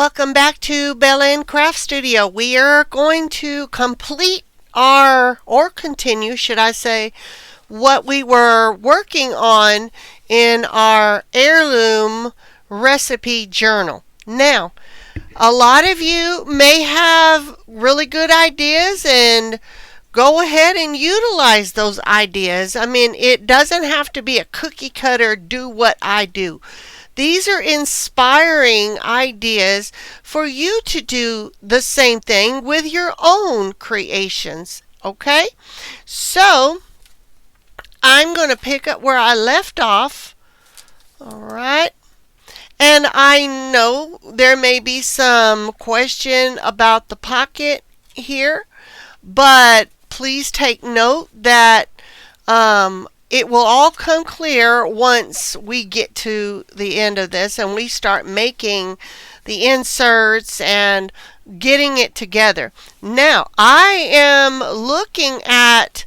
Welcome back to Bella and Craft Studio. We are going to complete or continue, should I say, what we were working on in our heirloom recipe journal. Now, a lot of you may have really good ideas and go ahead and utilize those ideas. I mean, it doesn't have to be a cookie cutter, do what I do. These are inspiring ideas for you to do the same thing with your own creations. Okay? So, I'm going to pick up where I left off. All right. And I know there may be some question about the pocket here, but please take note that it will all come clear once we get to the end of this and we start making the inserts and getting it together. Now, I am looking at,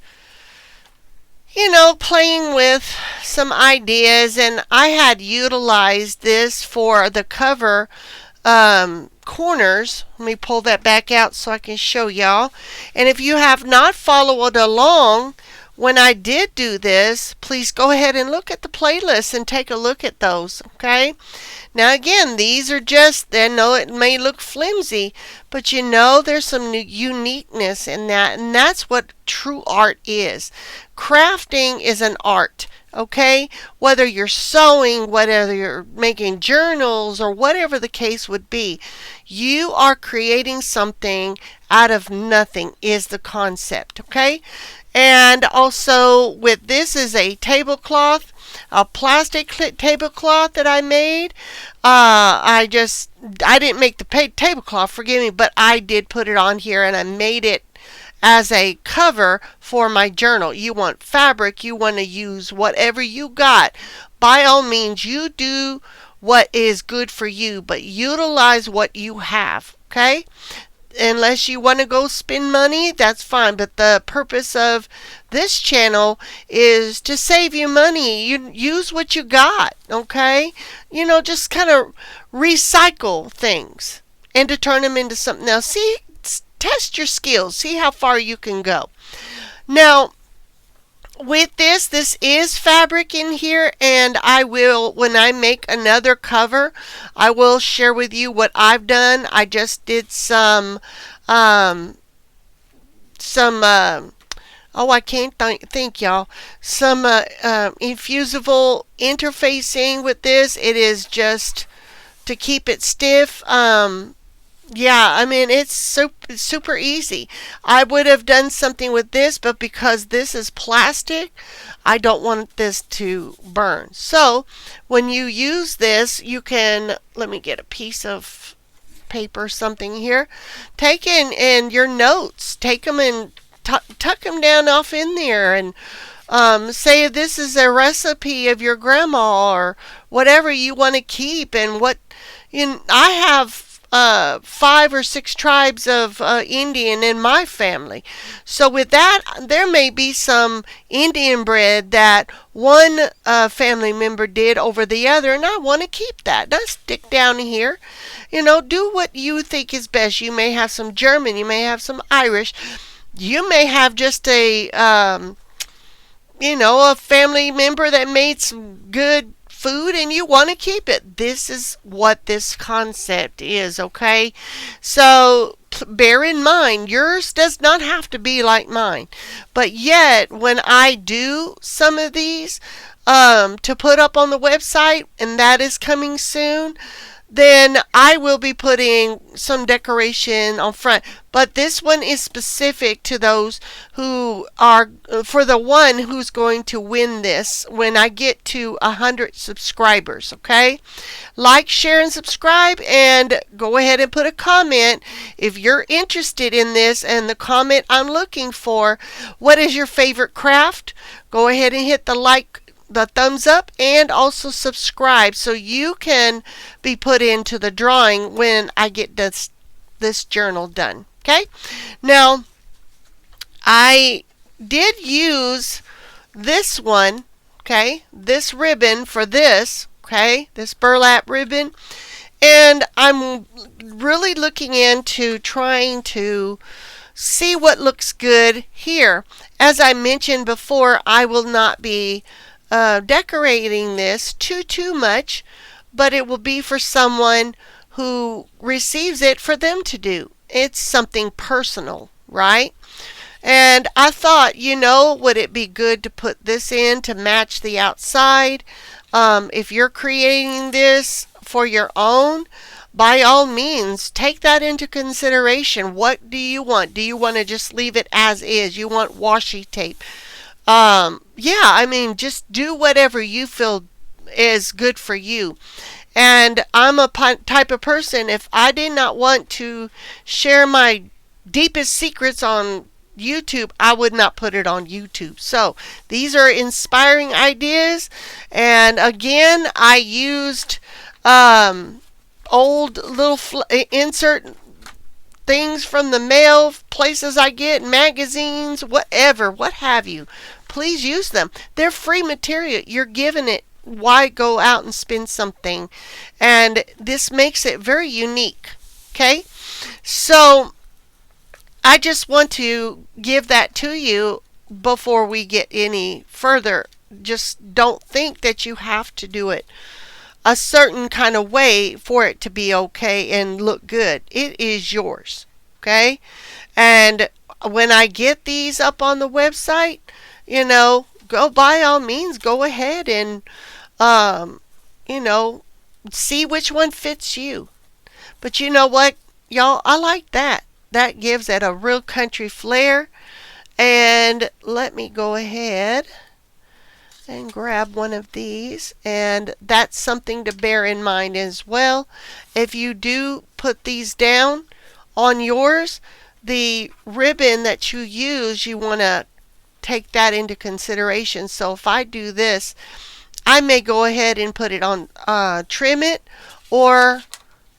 playing with some ideas, and I had utilized this for the cover corners. Let me pull that back out so I can show y'all. And if you have not followed along, when I did do this, please go ahead and look at the playlist and take a look at those, okay? Now again, these are just, I know it may look flimsy, but there's some uniqueness in that, and that's what true art is. Crafting is an art, okay? Whether you're sewing, whether you're making journals, or whatever the case would be, you are creating something out of nothing is the concept, okay? And also with this is a tablecloth, a plastic tablecloth that I made. I didn't make the tablecloth, forgive me, but I did put it on here and I made it as a cover for my journal. You want fabric, you want to use whatever you got. By all means, you do what is good for you, but utilize what you have, okay? Unless you want to go spend money, that's fine. But the purpose of this channel is to save you money. You use what you got, okay? Just kind of recycle things and to turn them into something else. See, test your skills. See how far you can go. Now, with this is fabric in here, and I will, when I make another cover, I will share with you what I've done. I just did I can't think, y'all. Some infusible interfacing with this. It is just to keep it stiff. Yeah, I mean, it's super easy. I would have done something with this, but because this is plastic, I don't want this to burn. So, when you use this, you can, let me get a piece of paper, something here. Take in your notes, take them and tuck them down off in there, and say if this is a recipe of your grandma or whatever you want to keep, and I have 5 or 6 tribes of Indian in my family. So with that, there may be some Indian bread that one family member did over the other, and I want to keep that. Don't stick down here. Do what you think is best. You may have some German, you may have some Irish, you may have just a family member that made some good food and you want to keep it. This is what this concept is, okay? So bear in mind, yours does not have to be like mine. But yet, when I do some of these to put up on the website, and that is coming soon, then I will be putting some decoration on front. But this one is specific to those who are, for the one who's going to win this when I get to 100 subscribers, okay? Like, share, and subscribe, and go ahead and put a comment if you're interested in this. And the comment I'm looking for, what is your favorite craft? Go ahead and hit the thumbs up, and also subscribe so you can be put into the drawing when I get this journal done. Okay? Now, I did use this one, okay, this ribbon for this, okay, this burlap ribbon, And I'm really looking into trying to see what looks good here. As I mentioned before, I will not be decorating this too much, but it will be for someone who receives it for them to do. It's something personal, right? And I thought, would it be good to put this in to match the outside? If you're creating this for your own, by all means, take that into consideration. What do you want? Do you want to just leave it as is? You want washi tape? Yeah, I mean, just do whatever you feel is good for you. And I'm a type of person, if I did not want to share my deepest secrets on YouTube, I would not put it on YouTube. So these are inspiring ideas. And again, I used old little insert things from the mail, places I get, magazines, whatever, what have you. Please use them. They're free material. You're given it. Why go out and spend something? And this makes it very unique. Okay? So I just want to give that to you before we get any further. Just don't think that you have to do it a certain kind of way for it to be okay and look good. It is yours. Okay? And when I get these up on the website, go by all means, go ahead and, see which one fits you. But you know what, y'all? I like that. That gives it a real country flair. And let me go ahead and grab one of these. And that's something to bear in mind as well. If you do put these down on yours, the ribbon that you use, you want to take that into consideration. So if I do this, I may go ahead and put it on, trim it, or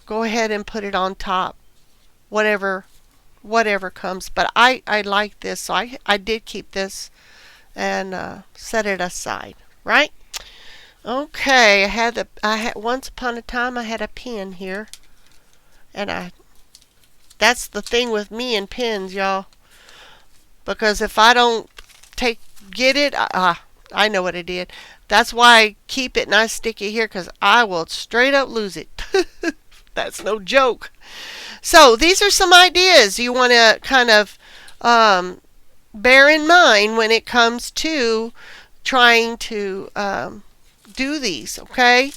go ahead and put it on top, whatever comes. But I like this, so I did keep this and set it aside, right? Okay, I had once upon a time I had a pen here, and that's the thing with me and pens, y'all, because if I don't get it, I know what I did. That's why I keep it and I stick it here, because I will straight up lose it. That's no joke. So these are some ideas you want to kind of bear in mind when it comes to trying to do these, okay?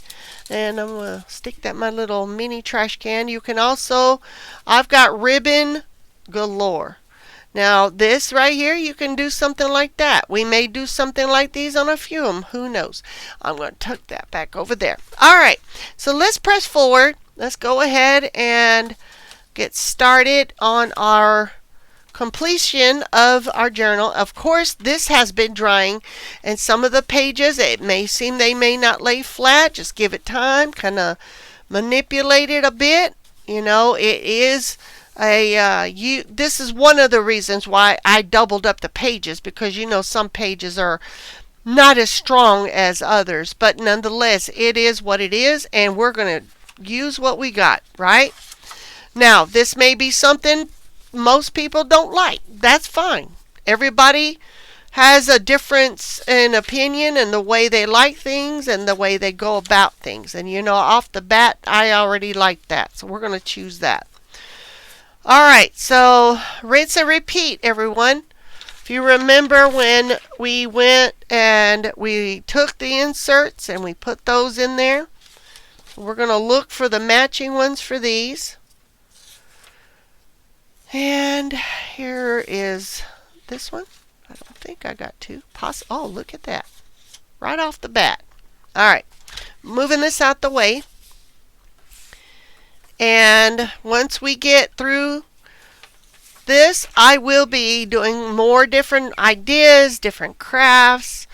And I'm going to stick that in my little mini trash can. You can also, I've got ribbon galore. Now this right here, you can do something like that. We may do something like these on a few of them. Who knows? I'm going to tuck that back over there. All right. So let's press forward. Let's go ahead and get started on our completion of our journal. Of course, this has been drying, and some of the pages, it may seem they may not lay flat. Just give it time. Kind of manipulate it a bit. It is this is one of the reasons why I doubled up the pages, because some pages are not as strong as others, but nonetheless it is what it is, and we're going to use what we got, right? Now this may be something most people don't like. That's fine. Everybody has a difference in opinion and the way they like things and the way they go about things, and off the bat I already like that, so we're going to choose that. Alright, so rinse and repeat, everyone. If you remember when we went and we took the inserts and we put those in there, we're going to look for the matching ones for these. And here is this one. I don't think I got two. Oh, look at that. Right off the bat. Alright, moving this out the way. And once we get through this, I will be doing more different ideas, different crafts.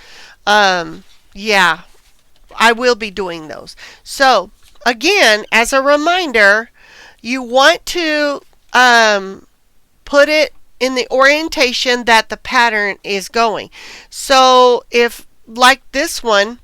Yeah, I will be doing those. So, again, as a reminder, you want to put it in the orientation that the pattern is going. So, if, like this one,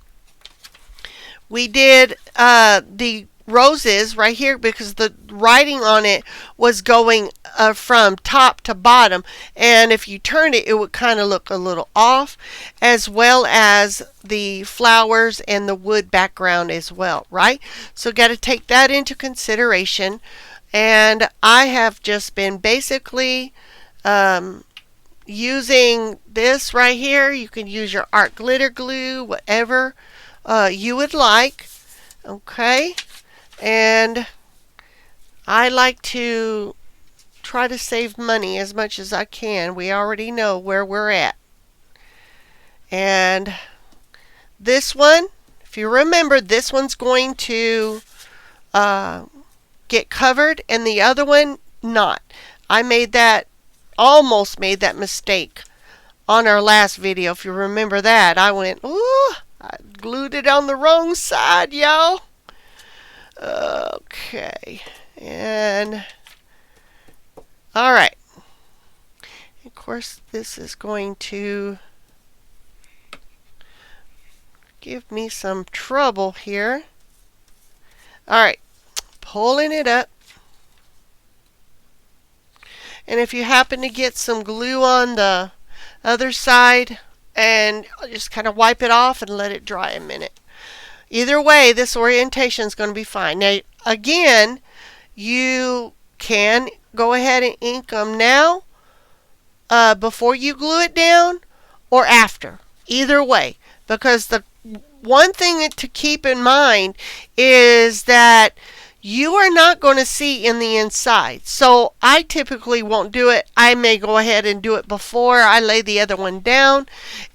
we did the roses right here because the writing on it was going from top to bottom, and if you turned it, it would kind of look a little off, as well as the flowers and the wood background as well, right? So got to take that into consideration. And I have just been basically using this right here. You can use your art glitter glue, whatever you would like. Okay, and I like to try to save money as much as I can. We already know where we're at. And this one, if you remember, this one's going to get covered and the other one not. I almost made that mistake on our last video. If you remember that, I went, ooh, I glued it on the wrong side, y'all. Okay, and all right. Of course, this is going to give me some trouble here. All right, pulling it up. And if you happen to get some glue on the other side, and just kind of wipe it off and let it dry a minute. Either way, this orientation is going to be fine. Now, again, you can go ahead and ink them now before you glue it down or after. Either way, because the one thing to keep in mind is that you are not going to see in the inside. So I typically won't do it. I may go ahead and do it before I lay the other one down.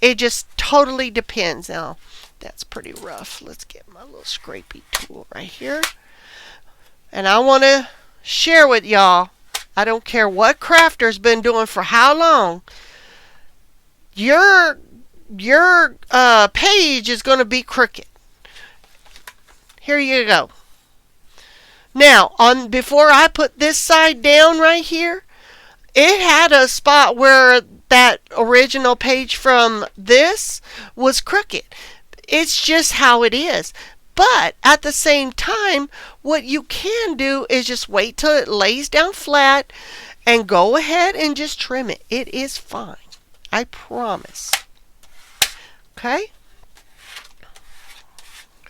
It just totally depends. Now, that's pretty rough. Let's get my little scrapey tool right here. And I want to share with y'all, I don't care what crafter's been doing for how long, your page is going to be crooked. Here you go. Now, before I put this side down right here, it had a spot where that original page from this was crooked. It's just how it is. But at the same time, what you can do is just wait till it lays down flat and go ahead and just trim it. It is fine. I promise. Okay?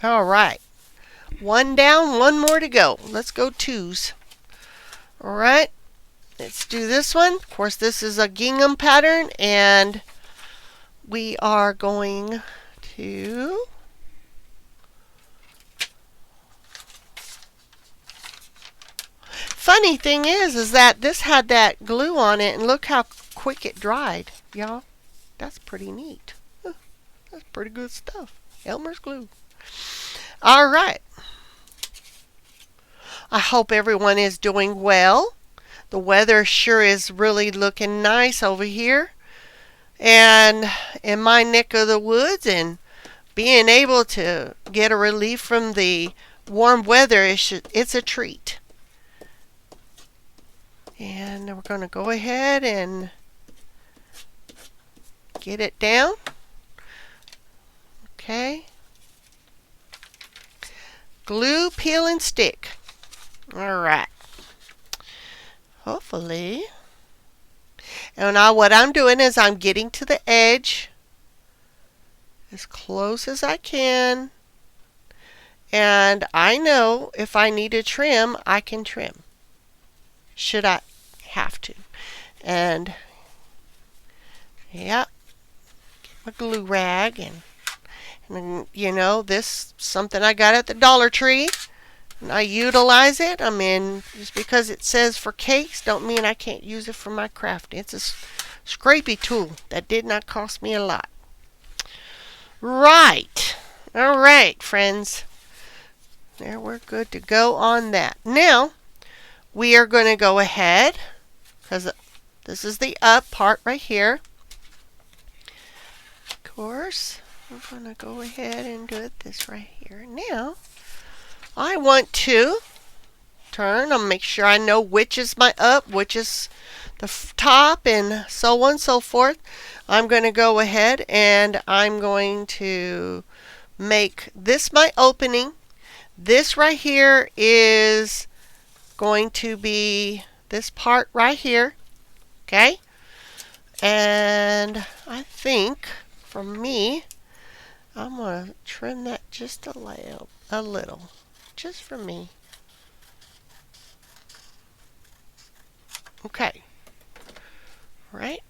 All right. One down, one more to go. Let's go twos. All right. Let's do this one. Of course, this is a gingham pattern, and we are going to funny thing is that this had that glue on it, and look how quick it dried, y'all. That's pretty neat. That's pretty good stuff. Elmer's glue. All right. I hope everyone is doing well. The weather sure is really looking nice over here and in my neck of the woods, and being able to get a relief from the warm weather, it's a treat. And we're going to go ahead and get it down. Okay. Glue, peel, and stick. All right. Hopefully. And now what I'm doing is I'm getting to the edge as close as I can. And I know if I need to trim, I can trim. Should I have to. And yeah, get my glue rag, and you know, this is something I got at the Dollar Tree, and I utilize it. I mean, just because it says for cakes don't mean I can't use it for my crafting. It's a scrapey tool that did not cost me a lot. Right. All right, friends. There, we're good to go on that. Now, we are going to go ahead, because this is the up part right here. Of course, we're going to go ahead and do it this right here. Now, I want to turn and make sure I know which is my up, which is the top, and so on and so forth. I'm going to go ahead and I'm going to make this my opening. This right here is going to be this part right here. Okay? And I think for me, I'm going to trim that just a little, just for me. Okay. Right?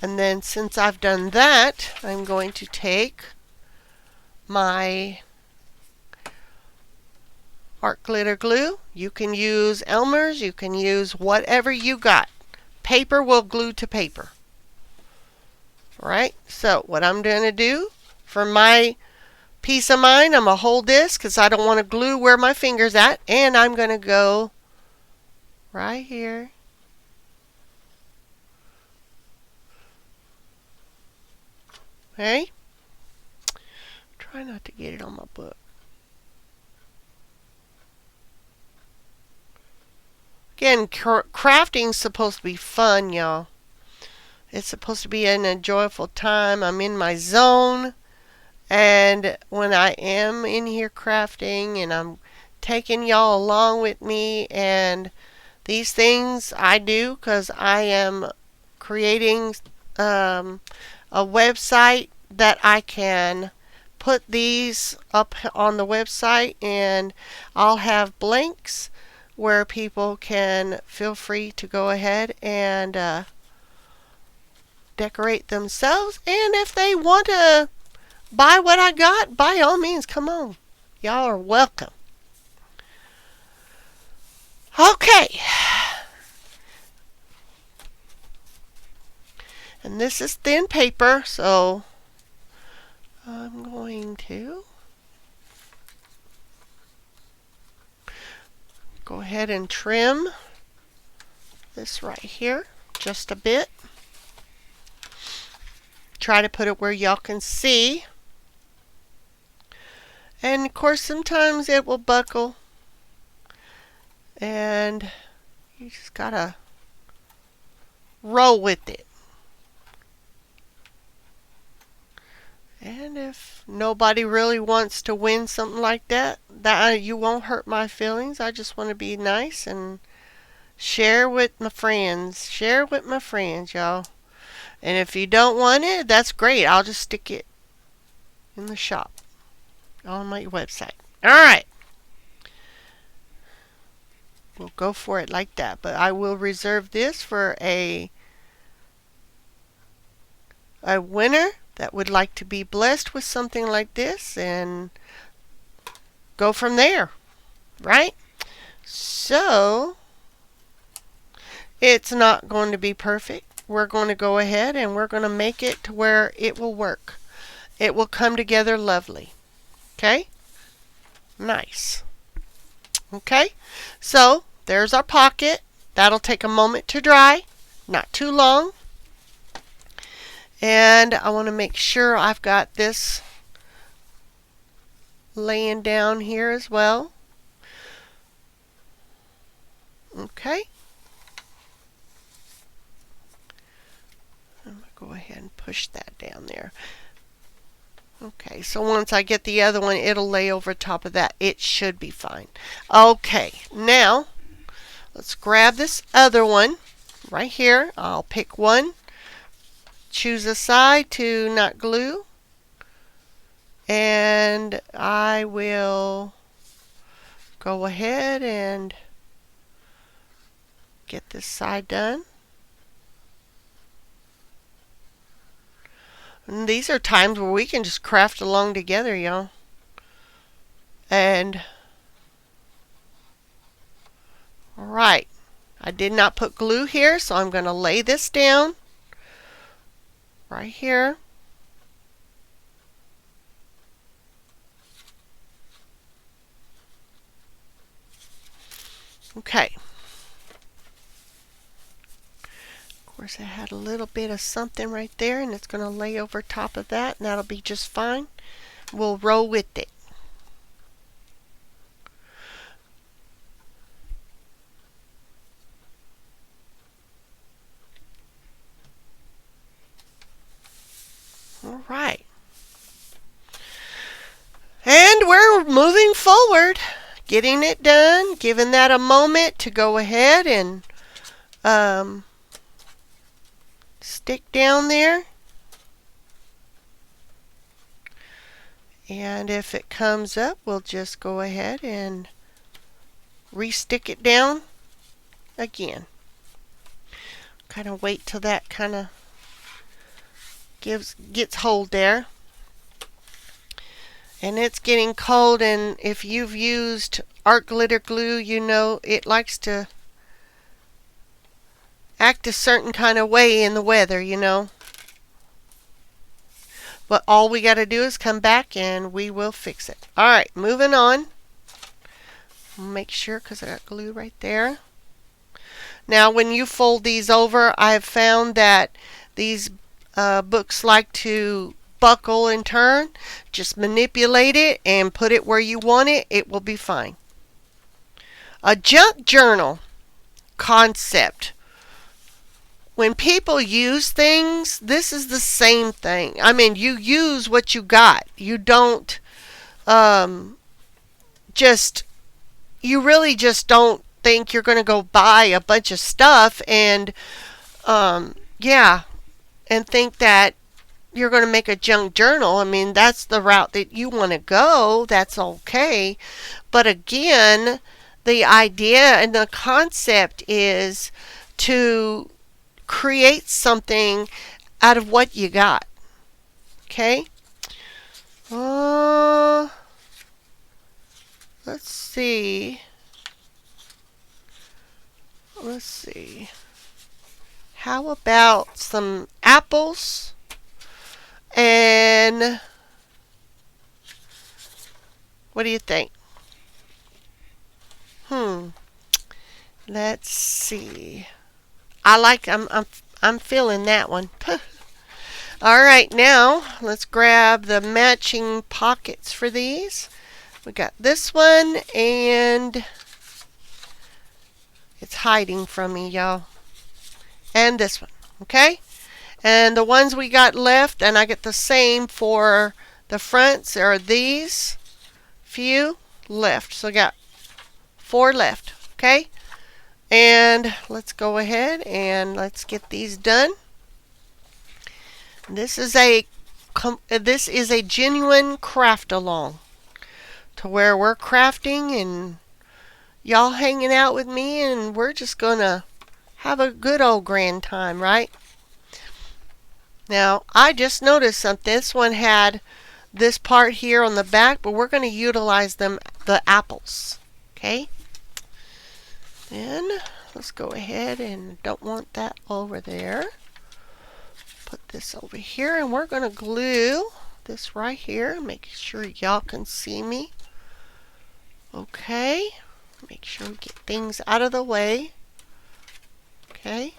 And then since I've done that, I'm going to take my art glitter glue. You can use Elmer's, you can use whatever you got. Paper will glue to paper. Alright, so what I'm going to do for my peace of mind, I'm going to hold this because I don't want to glue where my finger's at, and I'm going to go right here. Okay? Try not to get it on my book. Again, crafting's supposed to be fun, y'all. It's supposed to be an enjoyable time. I'm in my zone. And when I am in here crafting and I'm taking y'all along with me, and these things I do because I am creating a website that I can put these up on the website, and I'll have blanks where people can feel free to go ahead and decorate themselves. And if they want to buy what I got, by all means, come on. Y'all are welcome. Okay. And this is thin paper, so I'm going to go ahead and trim this right here just a bit. Try to put it where y'all can see. And of course sometimes it will buckle, and you just gotta roll with it. And if nobody really wants to win something like that, you won't hurt my feelings. I just want to be nice and share with my friends. Share with my friends, y'all. And if you don't want it, that's great. I'll just stick it in the shop on my website. Alright. We'll go for it like that. But I will reserve this for a winner that would like to be blessed with something like this, and go from there. Right? So, it's not going to be perfect. We're going to go ahead and we're going to make it to where it will work. It will come together lovely. Okay? Nice. Okay? So, there's our pocket. That'll take a moment to dry. Not too long. And I want to make sure I've got this laying down here as well. Okay. I'm going to go ahead and push that down there. Okay, so once I get the other one, it'll lay over top of that. It should be fine. Okay, now let's grab this other one right here. I'll pick one. Choose a side to not glue, and I will go ahead and get this side done. And these are times where we can just craft along together, y'all. And alright, I did not put glue here, so I'm going to lay this down right here. Okay. Of course, I had a little bit of something right there, and it's going to lay over top of that, and that'll be just fine. We'll roll with it. All right. And we're we're moving forward, getting it done, giving that a moment to go ahead and stick down there. And if it comes up, we'll just go ahead and re-stick it down again. Kind of wait till that kind of gets hold there. And it's getting cold, and if you've used art glitter glue, you know it likes to act a certain kind of way in the weather, you know. But all we got to do is come back and we will fix it. Alright, moving on. Make sure, because I got glue right there. Now when you fold these over, I've found that these books like to buckle and turn. Just manipulate it and put it where you want it. It will be fine. A junk journal concept. When people use things, this is the same thing. I mean, you use what you got. You don't you really just don't think you're going to go buy a bunch of stuff and and think that you're going to make a junk journal. I mean, that's the route that you want to go. That's okay. But again, the idea and the concept is to create something out of what you got. Okay? Let's see. How about some apples? And what do you think? Let's see. I'm feeling that one. All right, now let's grab the matching pockets for these. We got this one, and it's hiding from me, y'all. And this one, okay? And the ones we got left, and I get the same for the fronts, are these few left. So I got 4 left, okay? And let's go ahead and let's get these done. This is a genuine craft along, to where we're crafting and y'all hanging out with me, and we're just gonna have a good old grand time, right? Now, I just noticed something. This one had this part here on the back, but we're going to utilize the apples. Okay? Then, let's go ahead and don't want that over there. Put this over here, and we're going to glue this right here. Make sure y'all can see me. Okay? Make sure we get things out of the way. Okay?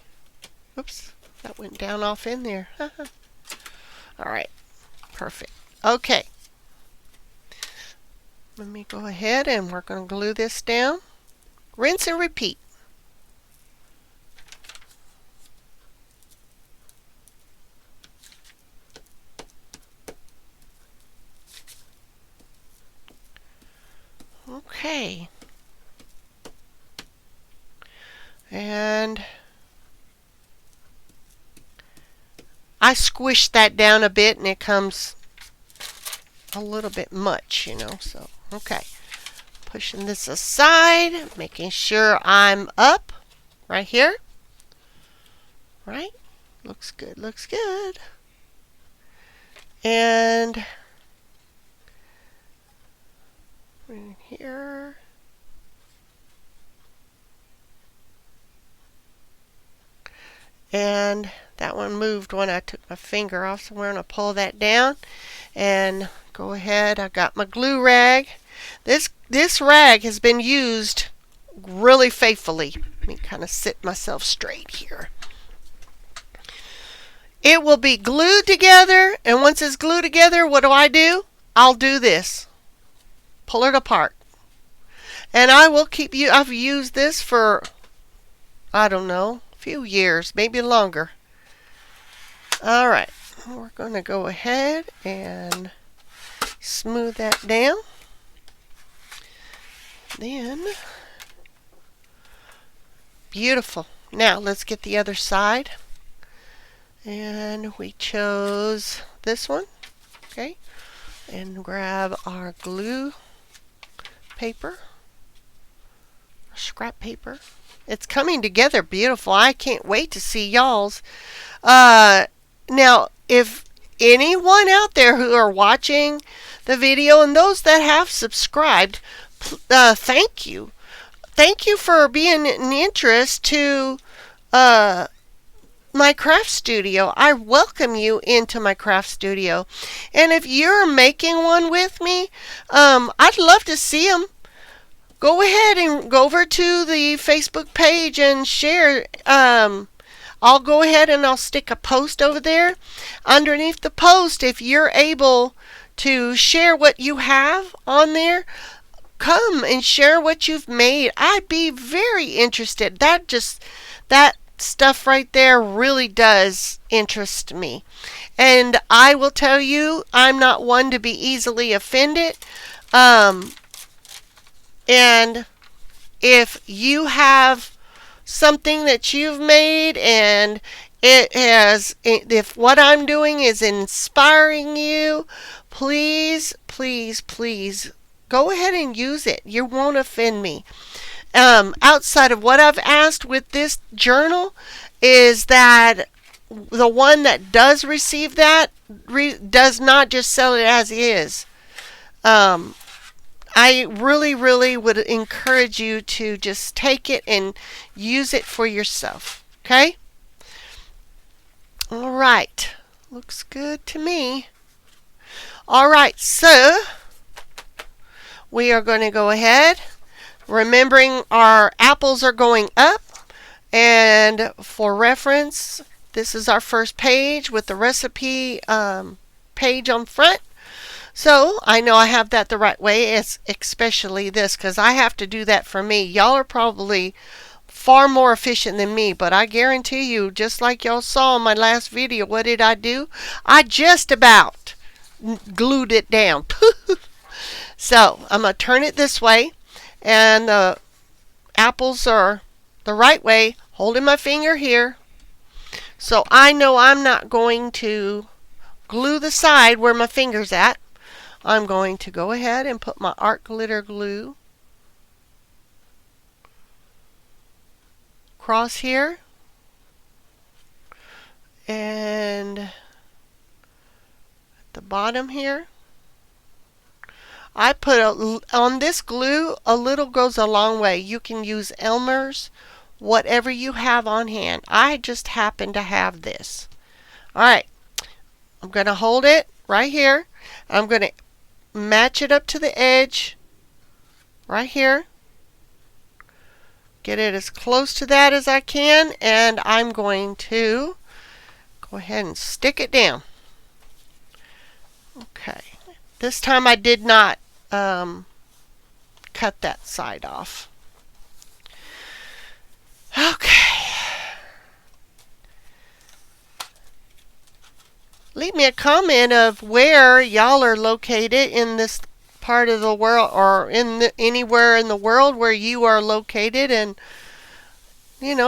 Oops. That went down off in there. Alright. Perfect. Okay. Let me go ahead and we're going to glue this down. Rinse and repeat. Okay. And I squished that down a bit, and it comes a little bit much, you know, so, okay. Pushing this aside, making sure I'm up right here. Right? Looks good, looks good. And in here. And that one moved when I took my finger off, so we're going to pull that down and go ahead. I got my glue rag. This rag has been used really faithfully. Let me kind of sit myself straight here. It will be glued together, and once it's glued together, what do? I'll do this. Pull it apart. And I will keep you, I've used this for, I don't know, a few years, maybe longer. Alright, we're going to go ahead and smooth that down. Then, beautiful. Now let's get the other side. And we chose this one. Okay. And grab our glue paper, scrap paper. It's coming together beautiful. I can't wait to see y'all's. Now, if anyone out there who are watching the video and those that have subscribed, thank you. Thank you for being an interest to my craft studio. I welcome you into my craft studio. And if you're making one with me, I'd love to see them. Go ahead and go over to the Facebook page and share. I'll go ahead and I'll stick a post over there. Underneath the post, if you're able to share what you have on there, come and share what you've made. I'd be very interested. That stuff right there really does interest me. And I will tell you, I'm not one to be easily offended. And if you have something that you've made and if what I'm doing is inspiring you, please, please, please go ahead and use it. You won't offend me. Outside of what I've asked with this journal is that the one that does receive that does not just sell it as is. I really, really would encourage you to just take it and use it for yourself. Okay? All right. Looks good to me. All right. So, we are going to go ahead. Remembering our apples are going up. And for reference, this is our first page with the recipe page on front. So I know I have that the right way, it's especially this, because I have to do that for me. Y'all are probably far more efficient than me, but I guarantee you, just like y'all saw in my last video, what did I do? I just about glued it down. So I'm going to turn it this way, and the apples are the right way, holding my finger here. So I know I'm not going to glue the side where my finger's at. I'm going to go ahead and put my art glitter glue across here, and at the bottom here. I put on this glue, a little goes a long way. You can use Elmer's, whatever you have on hand. I just happen to have this. Alright, I'm going to hold it right here. I'm going to match it up to the edge right here. Get it as close to that as I can, and I'm going to go ahead and stick it down. Okay. This time I did not cut that side off. Okay. Leave me a comment of where y'all are located in this part of the world, or anywhere in the world where you are located, and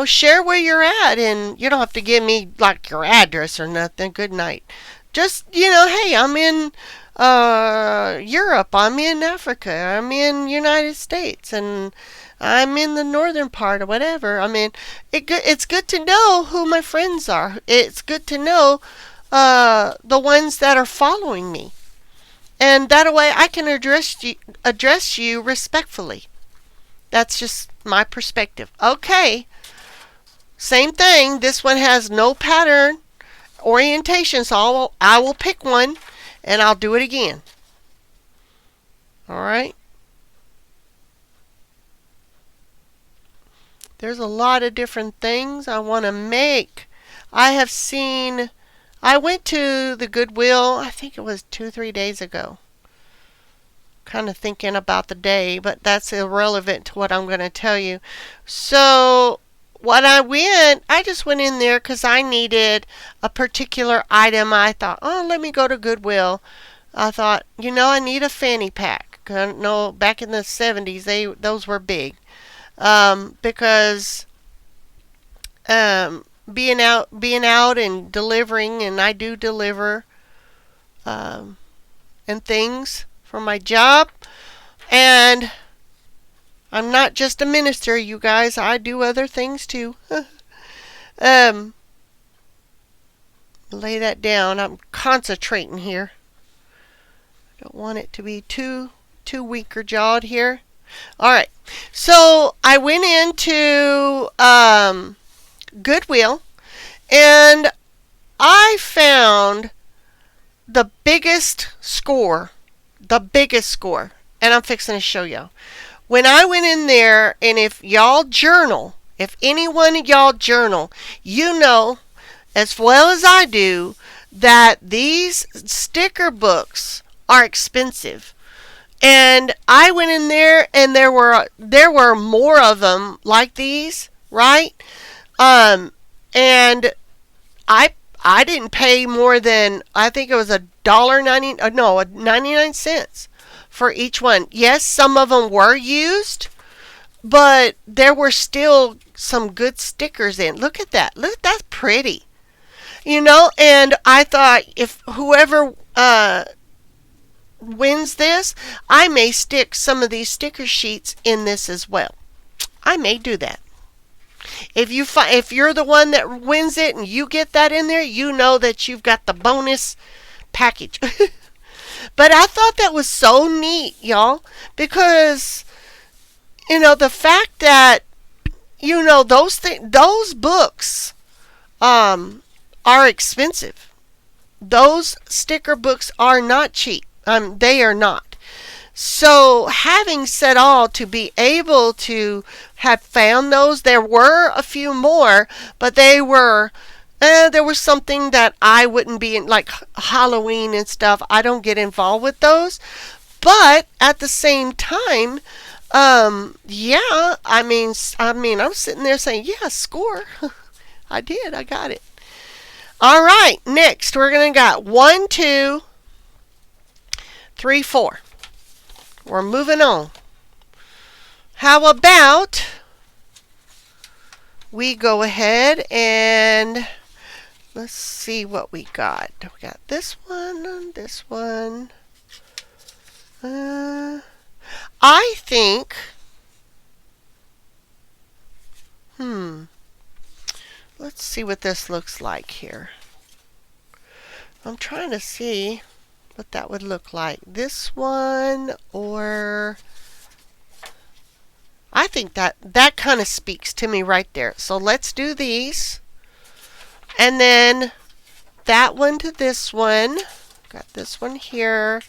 share where you're at. And you don't have to give me like your address or nothing. Good night. Just hey, I'm in Europe, I'm in Africa, I'm in United States, and I'm in the northern part or whatever. I mean, it's good to know who my friends are. It's good to know the ones that are following me, and that way I can address you respectfully. That's just my perspective. Okay, same thing. This one has no pattern orientation, so I will pick one and I'll do it again. All right. There's a lot of different things I want to make. I went to the Goodwill, I think it was 2-3 days ago. Kind of thinking about the day, but that's irrelevant to what I'm going to tell you. So, I just went in there because I needed a particular item. I thought, let me go to Goodwill. I thought, I need a fanny pack. No, back in the 70s, those were big. Because being out and delivering, and I do deliver and things for my job, and I'm not just a minister, you guys. I do other things too. Lay that down. I'm concentrating here. I don't want it to be too weaker jawed here. All right. So I went into Goodwill, and I found the biggest score. And I'm fixing to show y'all. When I went in there, and if y'all journal, if any one of y'all journal, you know as well as I do that these sticker books are expensive. And I went in there, and there were more of them like these, right? And I didn't pay more than, I think it was $1.99 for each one. Yes, some of them were used, but there were still some good stickers in. Look at that. Look, that's pretty. And I thought if whoever wins this, I may stick some of these sticker sheets in this as well. I may do that. If you're the one that wins it and you get that in there, you know that you've got the bonus package. But I thought that was so neat, y'all, because the fact that those books are expensive. Those sticker books are not cheap. They are not. So having said all, to be able to have found those, there were a few more, but there was something that I wouldn't be in, like Halloween and stuff. I don't get involved with those. But at the same time, yeah, I'm sitting there saying, yeah, score. I did. I got it. All right. Next, we're going to got 1, 2, 3, 4. We're moving on. How about we go ahead and let's see what we got. We got this one and this one. I think, let's see what this looks like here. I'm trying to see what that would look like. This one, or I think that kind of speaks to me right there. So let's do these. And then that one to this one. Got this one here.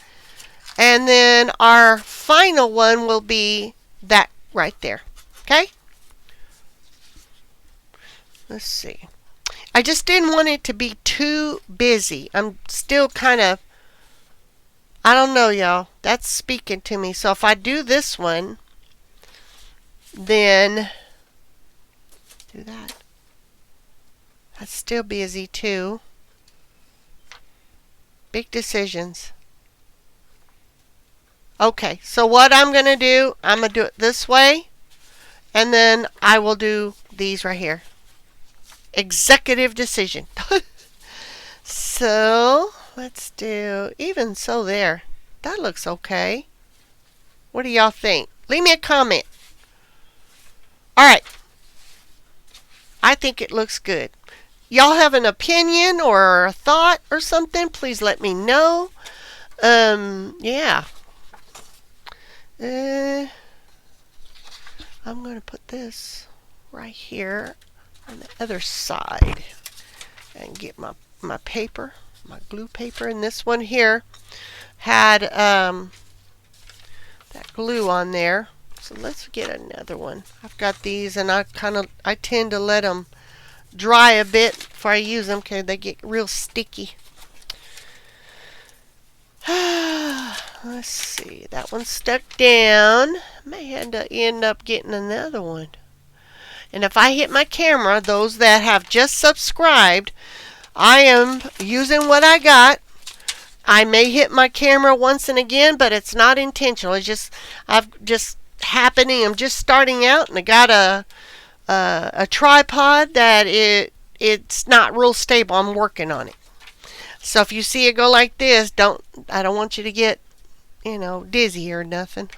And then our final one will be that right there. Okay? Let's see. I just didn't want it to be too busy. I'm still kind of, I don't know, y'all. That's speaking to me. So if I do this one, then do that. That's still busy too. Big decisions. Okay, so what I'm going to do, I'm going to do it this way, and then I will do these right here. Executive decision. So let's do, even so there. That looks okay. What do y'all think? Leave me a comment. Alright. I think it looks good. Y'all have an opinion or a thought or something? Please let me know. Yeah. I'm going to put this right here on the other side and get my paper, my glue paper. And this one here had that glue on there. So let's get another one. I've got these, and I tend to let them dry a bit before I use them because they get real sticky. Let's see. That one's stuck down. May end up getting another one. And if I hit my camera, those that have just subscribed, I am using what I got. I may hit my camera once and again, but it's not intentional. It's just I've just happening. I'm just starting out, and I got a tripod that it's not real stable. I'm working on it. So if you see it go like this, I don't want you to get, dizzy or nothing.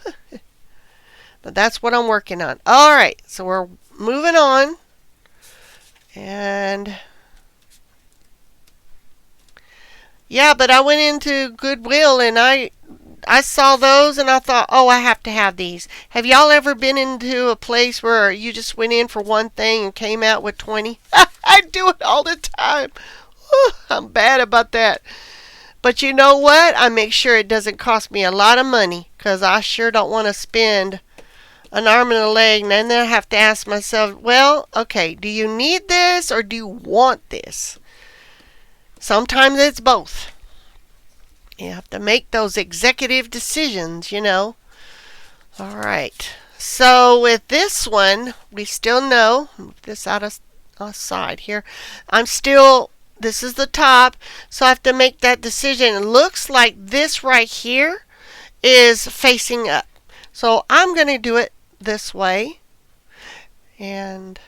But that's what I'm working on. All right, so we're moving on. And yeah, but I went into Goodwill and I saw those and I thought, oh, I have to have these. Have y'all ever been into a place where you just went in for one thing and came out with 20? I do it all the time. I'm bad about that. But you know what? I make sure it doesn't cost me a lot of money because I sure don't want to spend an arm and a leg and then I have to ask myself, well, okay, do you need this or do you want this? Sometimes it's both. You have to make those executive decisions, All right. So with this one, we still know, move this out of side here. This is the top, so I have to make that decision. It looks like this right here is facing up. So I'm going to do it this way and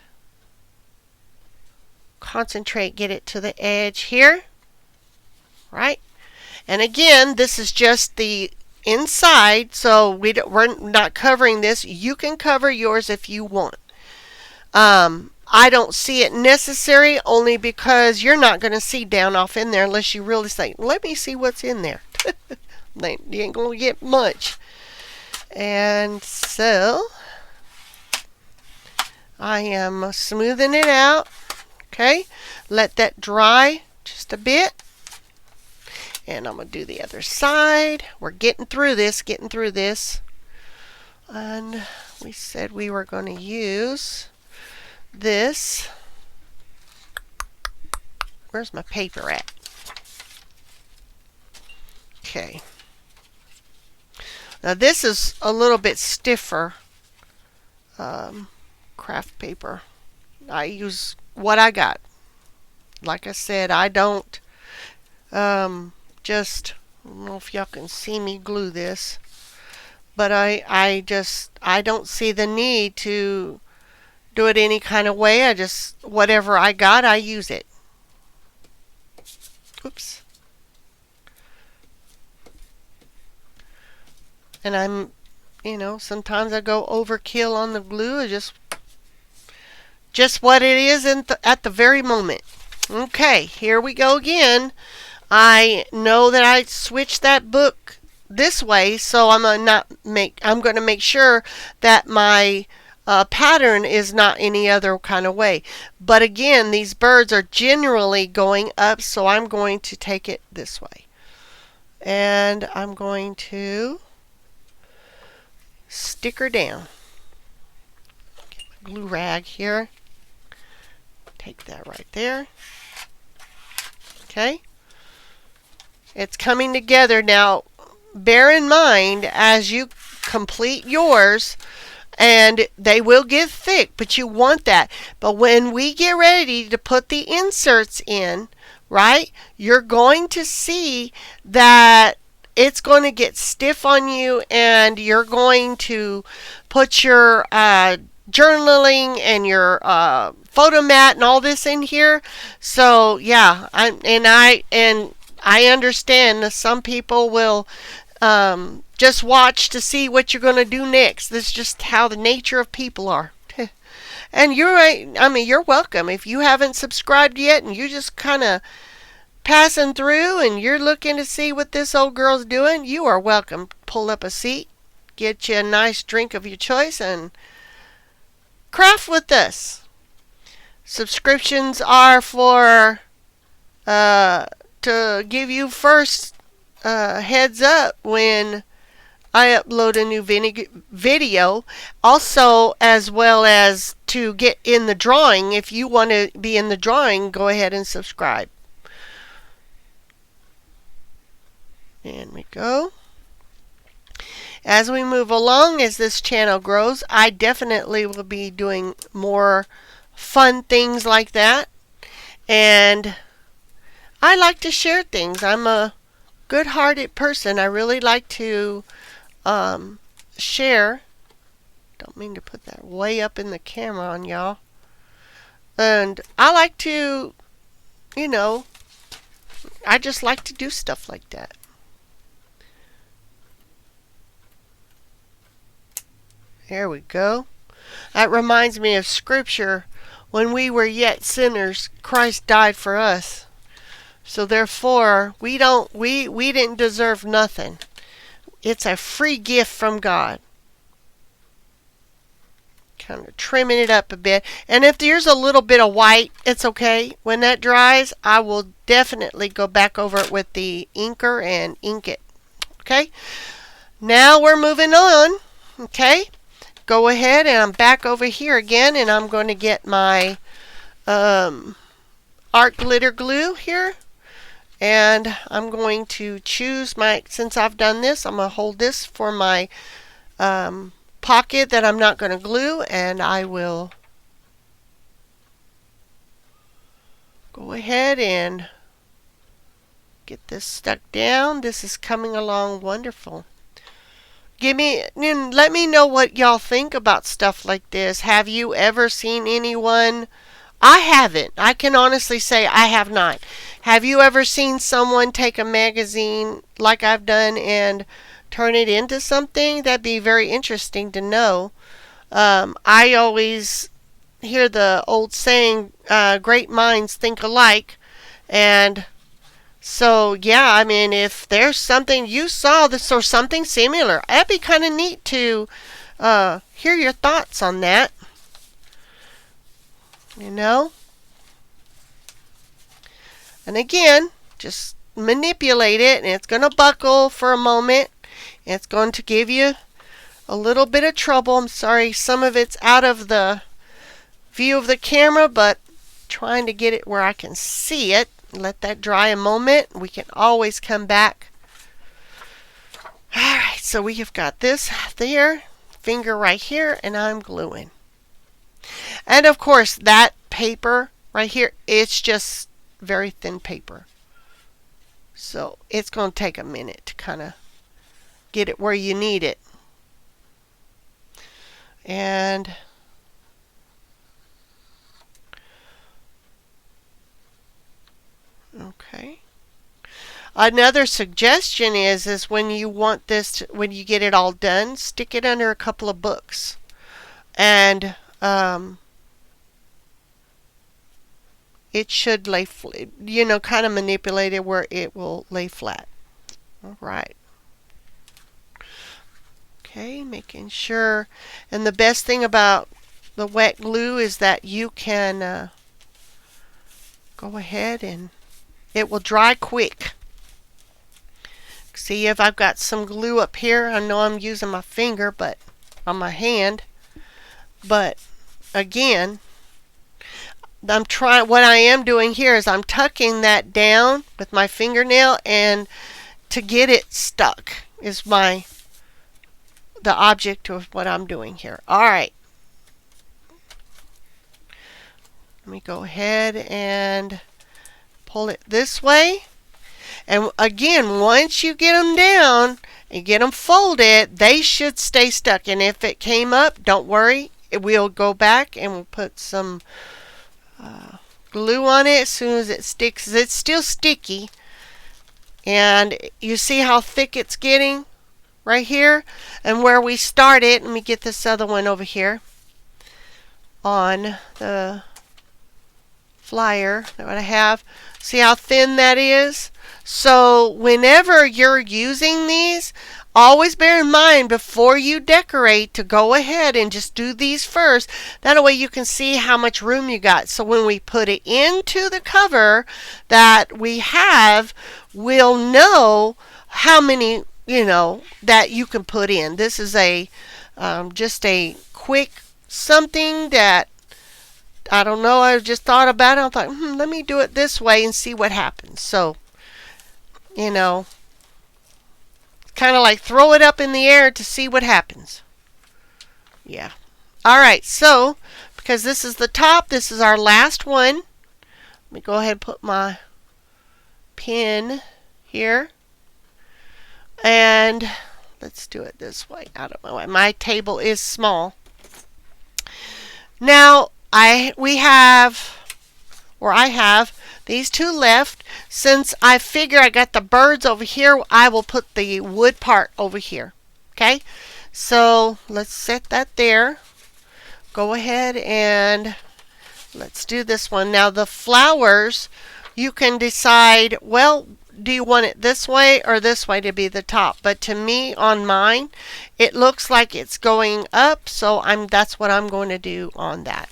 concentrate, get it to the edge here, right? And again, this is just the inside, so we're not covering this. You can cover yours if you want. I don't see it necessary only because you're not going to see down off in there unless you really say, let me see what's in there. You ain't going to get much. And so I am smoothing it out. Okay, let that dry just a bit. And I'm going to do the other side. We're getting through this. And we said we were going to use this. Where's my paper at? Okay. Now this is a little bit stiffer craft paper. I use what I got. Like I said, I don't I don't know if y'all can see me glue this, but I don't see the need to do it any kind of way. Whatever I got, I use it. Oops. And I'm, sometimes I go overkill on the glue. Just what it is at the very moment. Okay, here we go again. I know that I switched that book this way, so I'm going to make sure that my pattern is not any other kind of way. But again, these birds are generally going up, so I'm going to take it this way. And I'm going to stick her down. Get my glue rag here. Take that right there. Okay. It's coming together. Now, bear in mind as you complete yours, and they will get thick, but you want that. But when we get ready to put the inserts in, right, you're going to see that it's going to get stiff on you, and you're going to put your journaling and your photo mat and all this in here. So yeah, I understand that some people will just watch to see what you're going to do next. This is just how the nature of people are. And you're welcome. If you haven't subscribed yet and you just kind of passing through and you're looking to see what this old girl's doing, you are welcome. Pull up a seat, get you a nice drink of your choice, and craft with us. Subscriptions are for to give you first heads up when I upload a new video. Also, as well as to get in the drawing. If you want to be in the drawing, go ahead and subscribe. And we go. As we move along, as this channel grows, I definitely will be doing more fun things like that. And I like to share things. I'm a good-hearted person. I really like to share. Don't mean to put that way up in the camera on y'all. And I like to, you know, I just like to do stuff like that. There we go. That reminds me of scripture. When we were yet sinners, Christ died for us. So therefore, we didn't deserve nothing. It's a free gift from God. Kind of trimming it up a bit. And if there's a little bit of white, it's okay. When that dries, I will definitely go back over it with the inker and ink it. Okay? Now we're moving on. Okay? Go ahead, and I'm back over here again, and I'm going to get my art glitter glue here, and I'm going to choose my, since I've done this, I'm going to hold this for my pocket that I'm not going to glue, and I will go ahead and get this stuck down. This is coming along wonderful. Let me know what y'all think about stuff like this. Have you ever seen anyone? I haven't. I can honestly say I have not. Have you ever seen someone take a magazine like I've done and turn it into something? That'd be very interesting to know. I always hear the old saying, great minds think alike. And so, yeah, I mean, if there's something you saw this or something similar, that'd be kind of neat to hear your thoughts on that. You know? And again, just manipulate it, and it's going to buckle for a moment. It's going to give you a little bit of trouble. I'm sorry, some of it's out of the view of the camera, but trying to get it where I can see it. Let that dry a moment. We can always come back. Alright, so we have got this there, finger right here, and I'm gluing. And of course, that paper right here, it's just very thin paper. So it's going to take a minute to kind of get it where you need it. And okay. Another suggestion is when you want this, when you get it all done, stick it under a couple of books, and it should lay, kind of manipulate it where it will lay flat. All right. Okay, making sure. And the best thing about the wet glue is that you can go ahead and it will dry quick. See if I've got some glue up here. I know I'm using my finger, but on my hand. But again, what I am doing here is I'm tucking that down with my fingernail, and to get it stuck is the object of what I'm doing here. All right. Let me go ahead and pull it this way. And again, once you get them down and get them folded, they should stay stuck. And if it came up, don't worry. We'll go back and we'll put some glue on it as soon as it sticks. It's still sticky. And you see how thick it's getting right here? And where we started, let me get this other one over here on the flyer that I have. See how thin that is? So whenever you're using these, always bear in mind before you decorate to go ahead and just do these first. That way you can see how much room you got. So when we put it into the cover that we have, we'll know how many, that you can put in. This is just a quick something that I don't know. I just thought about it. I thought, let me do it this way and see what happens. So, kind of like throw it up in the air to see what happens. Yeah. All right. So, because this is the top, this is our last one. Let me go ahead and put my pin here. And let's do it this way, out of my way. My table is small. Now I have these two left. Since I figure I got the birds over here, I will put the wood part over here. Okay, so let's set that there. Go ahead and let's do this one. Now the flowers, you can decide, well, do you want it this way or this way to be the top? But to me, on mine, it looks like it's going up, so that's what I'm going to do on that.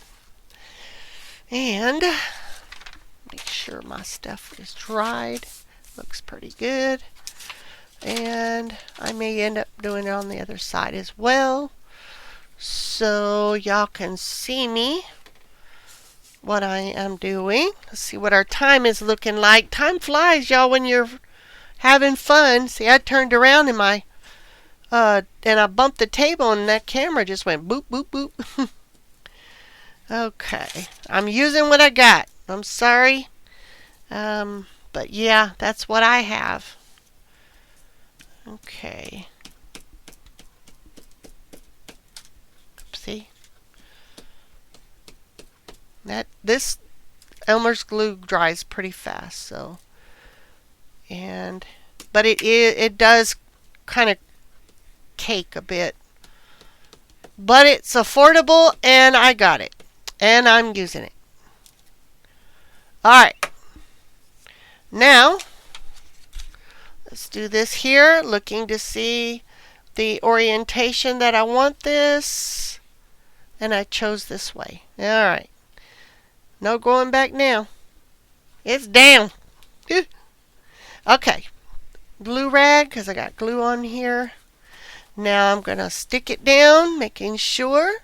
And make sure my stuff is dried. Looks pretty good. And I may end up doing it on the other side as well, so y'all can see me what I am doing. Let's see what our time is looking like. Time flies, y'all, when you're having fun. See, I turned around and I bumped the table and that camera just went boop, boop, boop. Okay, I'm using what I got. I'm sorry. But yeah, that's what I have. Okay. See? This Elmer's glue dries pretty fast, so but it does kind of cake a bit, but it's affordable and I got it and I'm using it. Alright, now let's do this here, looking to see the orientation that I want this, and I chose this way. Alright, no going back now. It's down. Okay, glue rag, because I got glue on here. Now I'm going to stick it down, making sure.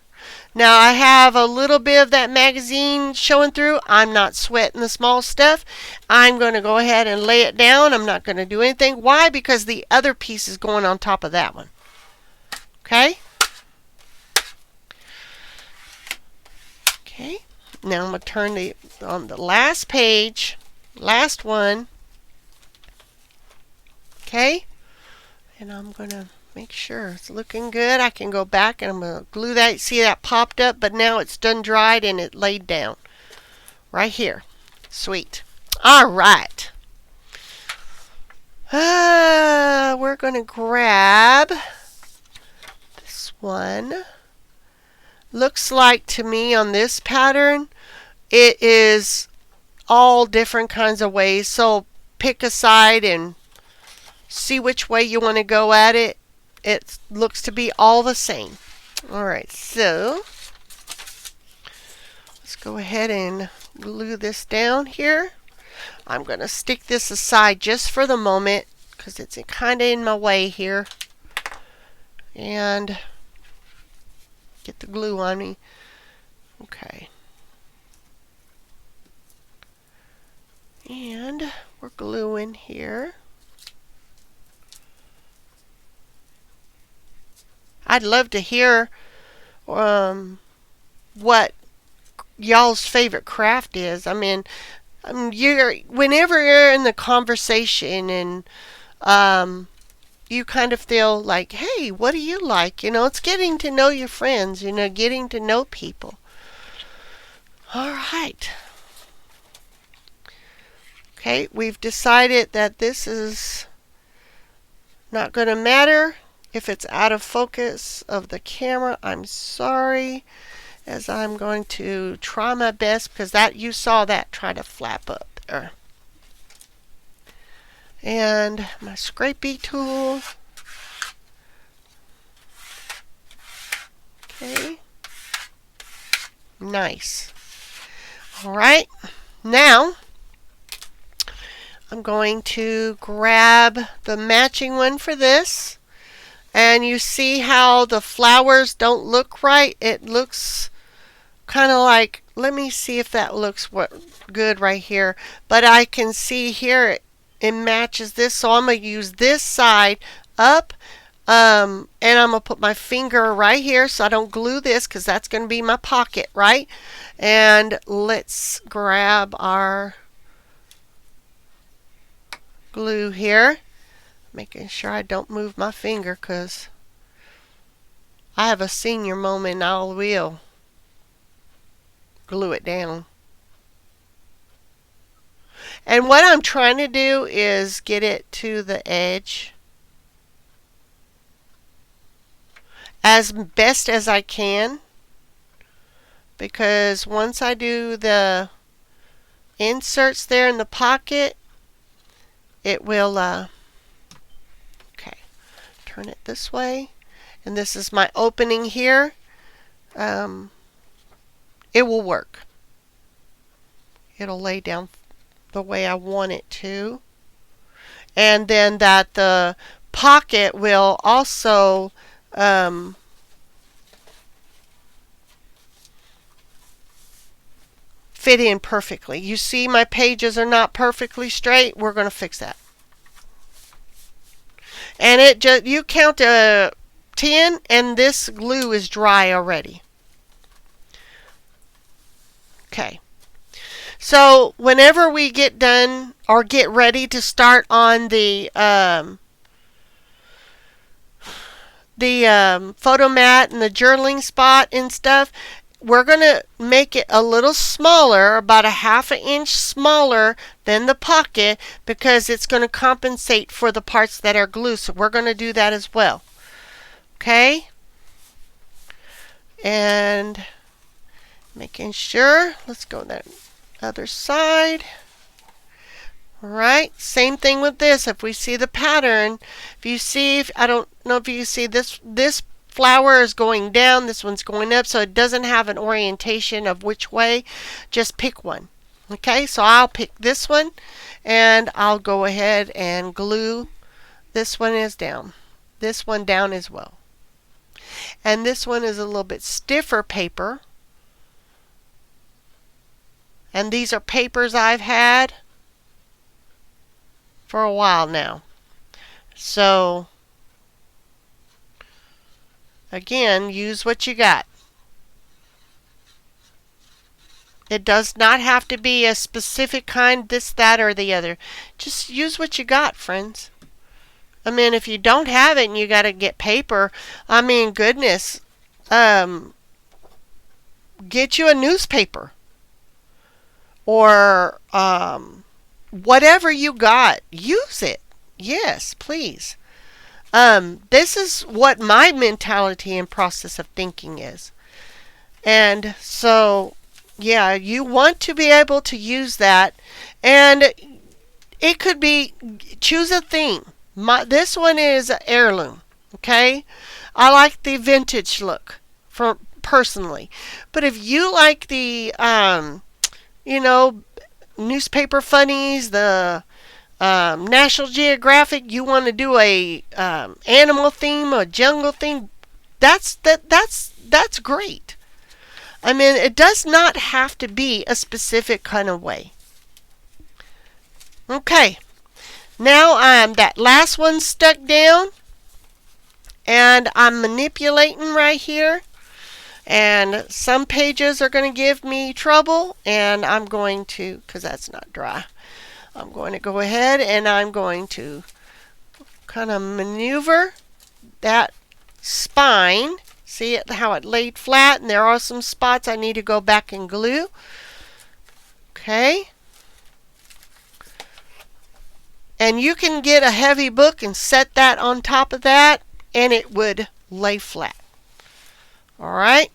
Now I have a little bit of that magazine showing through. I'm not sweating the small stuff. I'm going to go ahead and lay it down. I'm not going to do anything. Why? Because the other piece is going on top of that one. Okay? Okay. Now I'm going to turn on the last page, last one. Okay? And I'm going to make sure it's looking good. I can go back and I'm going to glue that. See, that popped up, but now it's done dried and it laid down right here. Sweet. All right. We're going to grab this one. Looks like to me on this pattern, it is all different kinds of ways. So pick a side and see which way you want to go at it. It looks to be all the same. Alright, so let's go ahead and glue this down here. I'm going to stick this aside just for the moment because it's kind of in my way here. And get the glue on me. Okay. And we're gluing here. I'd love to hear what y'all's favorite craft is. I mean, whenever you're in the conversation and you kind of feel like, hey, what do you like? You know, it's getting to know your friends, you know, getting to know people. All right. Okay, we've decided that this is not going to matter if it's out of focus of the camera. I'm sorry, as I'm going to try my best because you saw that try to flap up there. And my scrapey tool. Okay. Nice. All right. Now I'm going to grab the matching one for this. And you see how the flowers don't look right? It looks kind of like, let me see if that looks good right here. But I can see here it matches this, so I'm going to use this side up. And I'm going to put my finger right here so I don't glue this because that's going to be my pocket, right? And let's grab our glue here. Making sure I don't move my finger because I have a senior moment and I will glue it down. And what I'm trying to do is get it to the edge as best as I can, because once I do the inserts there in the pocket, it will okay, turn it this way, and this is my opening here. It will work. It'll lay down the way I want it to, and then that the pocket will also fit in perfectly. You see my pages are not perfectly straight. We're going to fix that. And it just, you count to 10 and this glue is dry already. Okay. So whenever we get done or get ready to start on the photo mat and the journaling spot and stuff, we're going to make it a little smaller, about a ½ inch smaller than the pocket, because it's going to compensate for the parts that are glue. So we're going to do that as well. Okay? And making sure, let's go that other side. Alright, same thing with this. If we see the pattern, if you see, I don't know if you see this flower is going down, this one's going up, so it doesn't have an orientation of which way. Just pick one. Okay, so I'll pick this one and I'll go ahead and glue. This one is down. This one down as well. And this one is a little bit stiffer paper. And these are papers I've had for a while now. So again, use what you got. It does not have to be a specific kind, this, that, or the other. Just use what you got, friends. I mean, if you don't have it and you got to get paper, I mean, goodness, get you a newspaper. Or whatever you got, use it. Yes, please. This is what my mentality and process of thinking is. And so, yeah, you want to be able to use that. And it could be, choose a theme. This one is an heirloom. Okay? I like the vintage look personally. But if you like the, you know, newspaper funnies, the National Geographic, you want to do a animal theme, a jungle theme, that's great. I mean, it does not have to be a specific kind of way. Okay, now that last one's stuck down, and I'm manipulating right here. And some pages are going to give me trouble, and I'm going to, because that's not dry, I'm going to go ahead and I'm going to kind of maneuver that spine. See how it laid flat, and there are some spots I need to go back and glue. Okay. And you can get a heavy book and set that on top of that, and it would lay flat. Alright.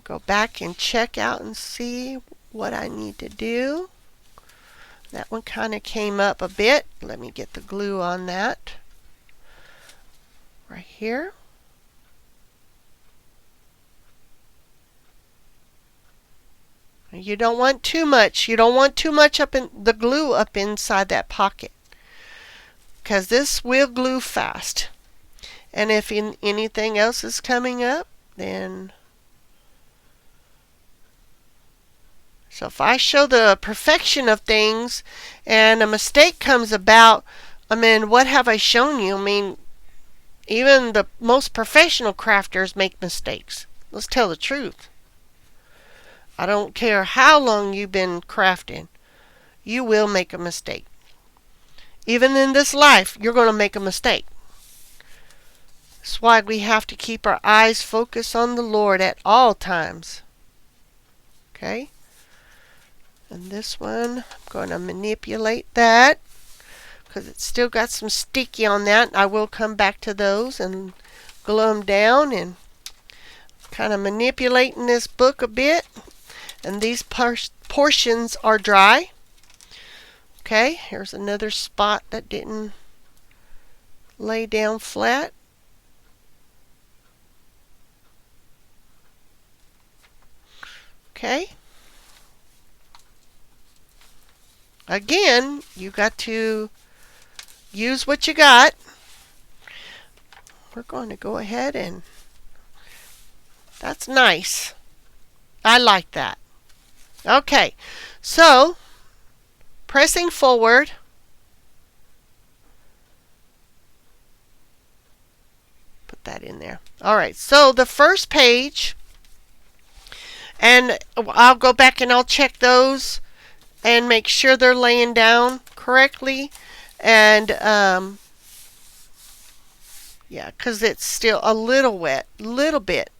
Go back and check out and see what I need to do. That one kind of came up a bit. Let me get the glue on that. Right here. You don't want too much. You don't want too much up in the glue up inside that pocket, because this will glue fast. And if anything else is coming up, then so if I show the perfection of things and a mistake comes about, I mean, what have I shown you? I mean, even the most professional crafters make mistakes. Let's tell the truth. I don't care how long you've been crafting, you will make a mistake. Even in this life, you're going to make a mistake. That's why we have to keep our eyes focused on the Lord at all times. Okay? And this one, I'm going to manipulate that because it's still got some sticky on that. I will come back to those and glue them down and kind of manipulating this book a bit. And these portions are dry. Okay, here's another spot that didn't lay down flat. Okay. Again, you got to use what you got. We're going to go ahead and that's nice. I like that. Okay, so pressing forward. Put that in there. All right, so the first page, and I'll go back and I'll check those and make sure they're laying down correctly. And yeah, because it's still a little wet, little bit.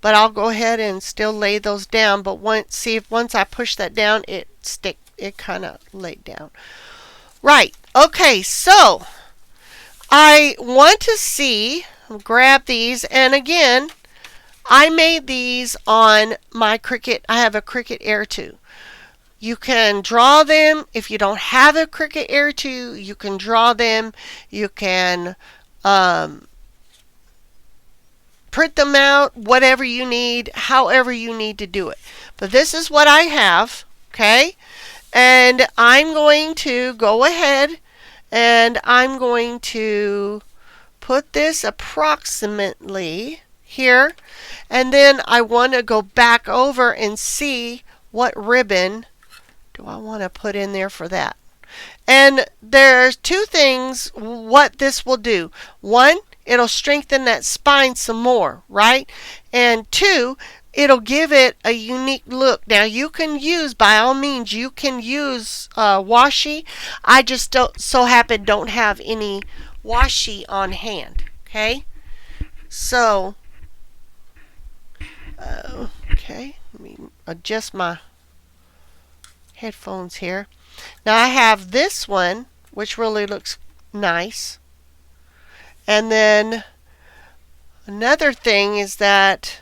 But I'll go ahead and still lay those down. But once I push that down, it kind of laid down. Right. Okay. So I want to see. Grab these, and again, I made these on my Cricut. I have a Cricut Air 2. You can draw them. If you don't have a Cricut Air 2, you can draw them. You can print them out, whatever you need, however you need to do it. But this is what I have, okay? And I'm going to go ahead and I'm going to put this approximately here. And then I want to go back over and see what ribbon do I want to put in there for that. And there's two things what this will do. One, it'll strengthen that spine some more, right? And two, it'll give it a unique look. Now you can use, by all means, you can use washi. I just don't have any washi on hand. Okay, so okay, let me adjust my headphones here. Now I have this one, which really looks nice. And then another thing is that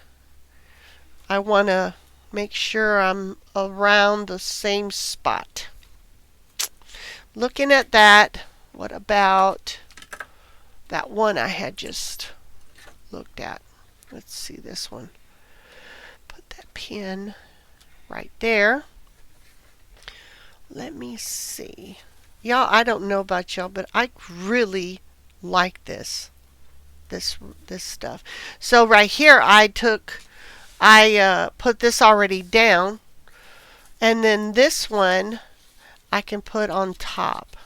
I want to make sure I'm around the same spot. Looking at that, what about that one I had just looked at? Let's see this one. Put that pin right there. Let me see. Y'all, I don't know about y'all, but I really like this stuff. So right here I put this already down, and then this one I can put on top.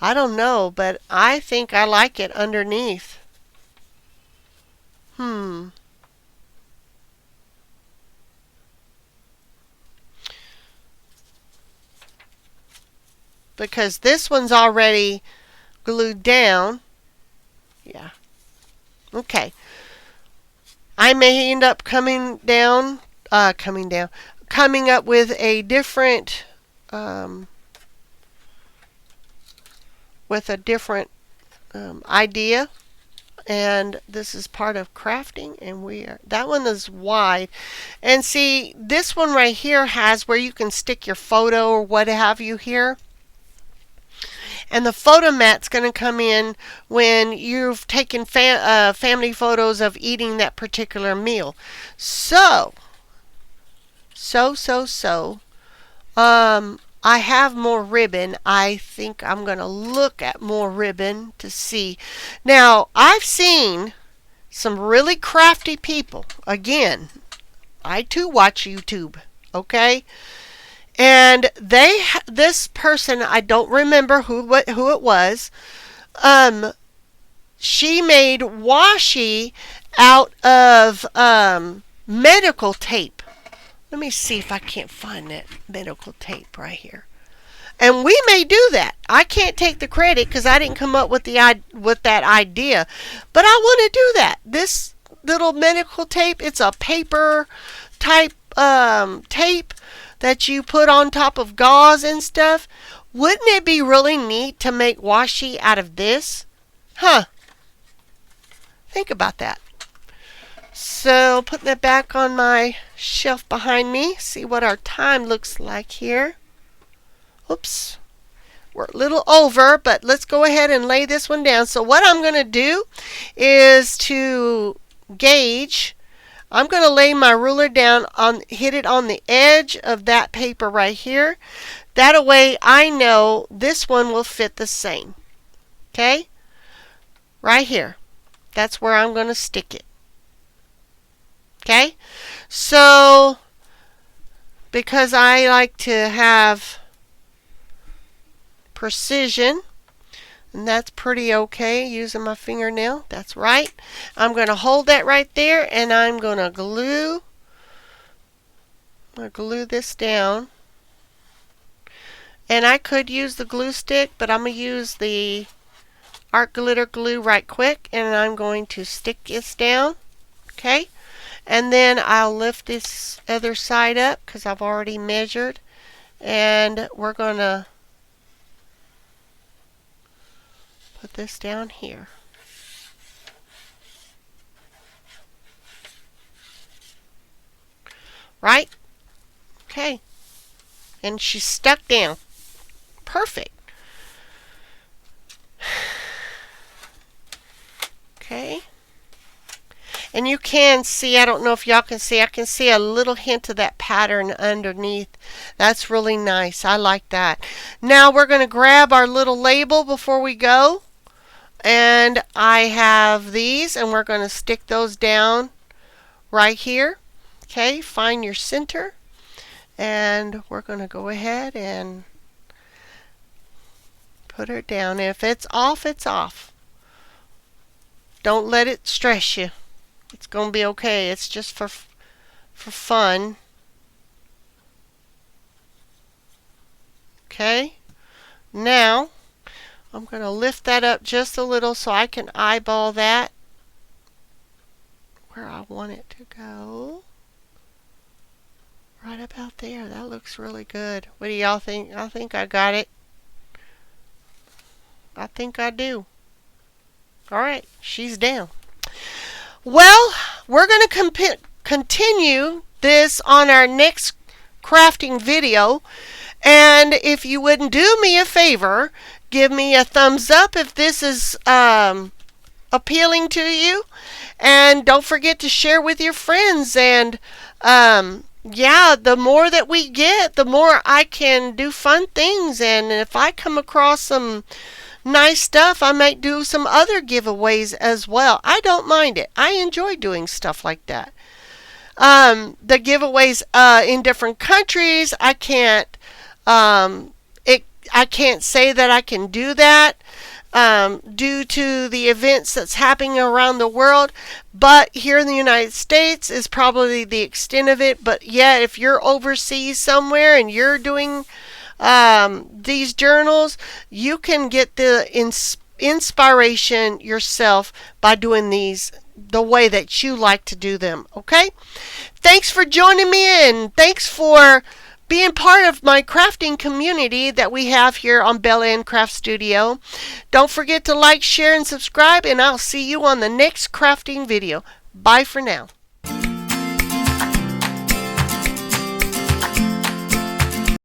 I don't know, but I think I like it underneath. Because this one's already glued down. Yeah. Okay. I may end up coming up with a different idea. And this is part of crafting, and that one is wide. And see, this one right here has where you can stick your photo or what have you here. And the photo mat's going to come in when you've taken family photos of eating that particular meal. So, I have more ribbon. I think I'm going to look at more ribbon to see. Now, I've seen some really crafty people. Again, I too watch YouTube, okay? And this person, I don't remember who it was. She made washi out of medical tape. Let me see if I can't find that medical tape right here. And we may do that. I can't take the credit because I didn't come up with that idea. But I want to do that. This little medical tape, it's a paper type tape that you put on top of gauze and stuff. Wouldn't it be really neat to make washi out of this? Huh. Think about that. So putting that back on my shelf behind me. See what our time looks like here. Oops. We're a little over, but let's go ahead and lay this one down. So what I'm going to do is to gauge. I'm going to lay my ruler down, hit it on the edge of that paper right here. That way I know this one will fit the same. Okay? Right here. That's where I'm going to stick it. Okay? So, because I like to have precision, and that's pretty okay using my fingernail. That's right. I'm going to hold that right there, and I'm going to glue this down. And I could use the glue stick, but I'm going to use the art glitter glue right quick, and I'm going to stick this down. Okay? And then I'll lift this other side up because I've already measured, and we're going to put this down here. Right? Okay. And she's stuck down. Perfect. Okay. And you can see, I don't know if y'all can see, I can see a little hint of that pattern underneath. That's really nice. I like that. Now we're going to grab our little label before we go. And I have these, and we're going to stick those down right here. Okay, find your center. And we're going to go ahead and put her down. If it's off, it's off. Don't let it stress you. It's going to be okay. It's just for fun. Okay. Now, I'm going to lift that up just a little so I can eyeball that where I want it to go. Right about there. That looks really good. What do y'all think? I think I got it. I think I do. Alright, she's down. Well, we're going to continue this on our next crafting video. And if you wouldn't do me a favor, give me a thumbs up if this is appealing to you. And don't forget to share with your friends. And yeah, the more that we get, the more I can do fun things. And if I come across some nice stuff, I might do some other giveaways as well. I don't mind it. I enjoy doing stuff like that. The giveaways in different countries, I can't say that I can do that due to the events that's happening around the world. But here in the United States is probably the extent of it. But yeah, if you're overseas somewhere and you're doing these journals, you can get the inspiration yourself by doing these the way that you like to do them. Okay? Thanks for joining me, and thanks for being part of my crafting community that we have here on Bella Ann Craft Studio. Don't forget to like, share, and subscribe, and I'll see you on the next crafting video. Bye for now.